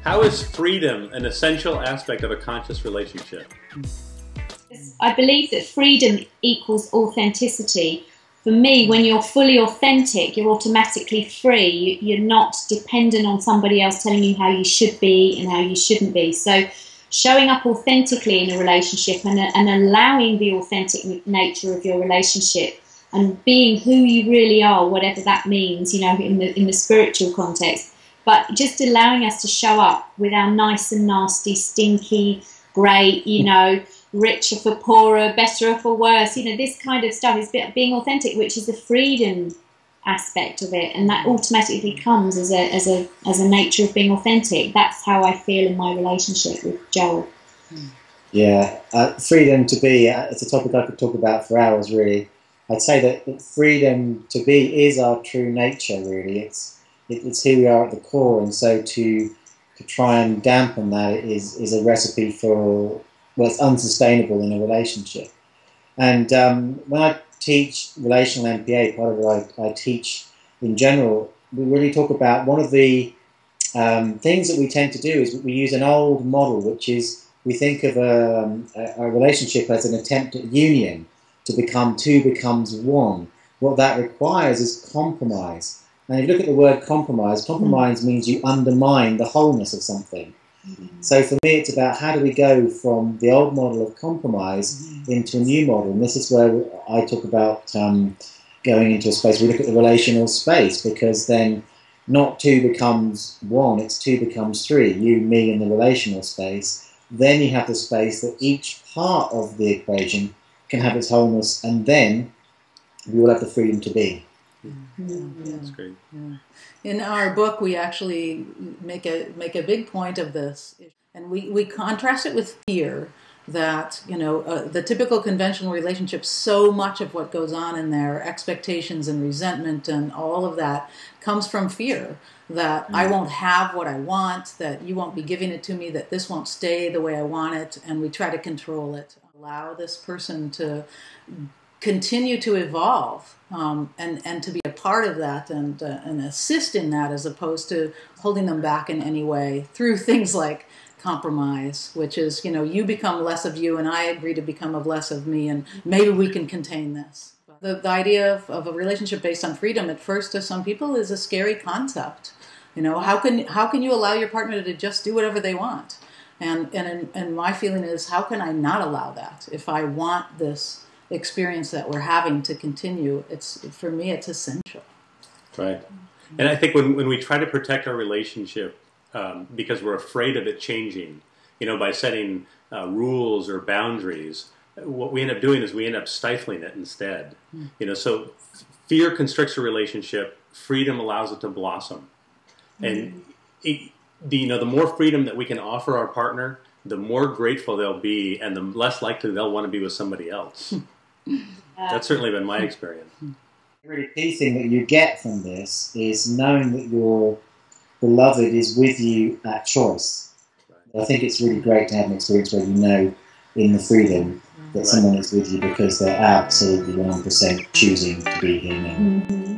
How is freedom an essential aspect of a conscious relationship? I believe that freedom equals authenticity. For me, when you're fully authentic, you're automatically free. You're not dependent on somebody else telling you how you should be and how you shouldn't be. So showing up authentically in a relationship and allowing the authentic nature of your relationship and being who you really are, whatever that means, you know, in the spiritual context, but just allowing us to show up with our nice and nasty, stinky, great, you know, richer for poorer, better for worse, you know, this kind of stuff is being authentic, which is the freedom aspect of it, and that automatically comes as a nature of being authentic. That's how I feel in my relationship with Joel. Yeah, freedom to be, it's a topic I could talk about for hours, really. I'd say that freedom to be is our true nature, really. It's who we are at the core, and so to try and dampen that is a recipe for, well, it's unsustainable in a relationship. And when I teach relational MPA, part of what I teach in general, we really talk about one of the things that we tend to do is we use an old model, which is we think of a relationship as an attempt at union, to become two becomes one. What that requires is compromise. And if you look at the word compromise, compromise means you undermine the wholeness of something. So for me, it's about how do we go from the old model of compromise into a new model. And this is where I talk about going into a space, we look at the relational space, because then not two becomes one, it's two becomes three, you, me, and the relational space. Then you have the space that each part of the equation can have its wholeness, and then we will have the freedom to be. That's great. Yeah. In our book, we actually make a big point of this, and we contrast it with fear. That, you know, the typical conventional relationship, so much of what goes on in there, expectations and resentment and all of that, comes from fear that I won't have what I want, that you won't be giving it to me, that this won't stay the way I want it, and we try to control it. Allow this person to continue to evolve and to be a part of that and assist in that, as opposed to holding them back in any way through things like compromise, which is, you know, you become less of you and I agree to become of less of me, and maybe we can contain this. The idea of a relationship based on freedom at first to some people is a scary concept. You know, how can you allow your partner to just do whatever they want? And my feeling is, how can I not allow that? If I want this experience that we're having to continue, for me, it's essential. Right. And I think when we try to protect our relationship because we're afraid of it changing, you know, by setting rules or boundaries, what we end up doing is we end up stifling it instead. You know, so fear constricts a relationship, freedom allows it to blossom. And you know, the more freedom that we can offer our partner, the more grateful they'll be, and the less likely they'll want to be with somebody else. That's certainly been my experience. The really key thing that you get from this is knowing that your beloved is with you at choice. I think it's really great to have an experience where you know in the freedom that someone is with you because they're absolutely 100% choosing to be here now.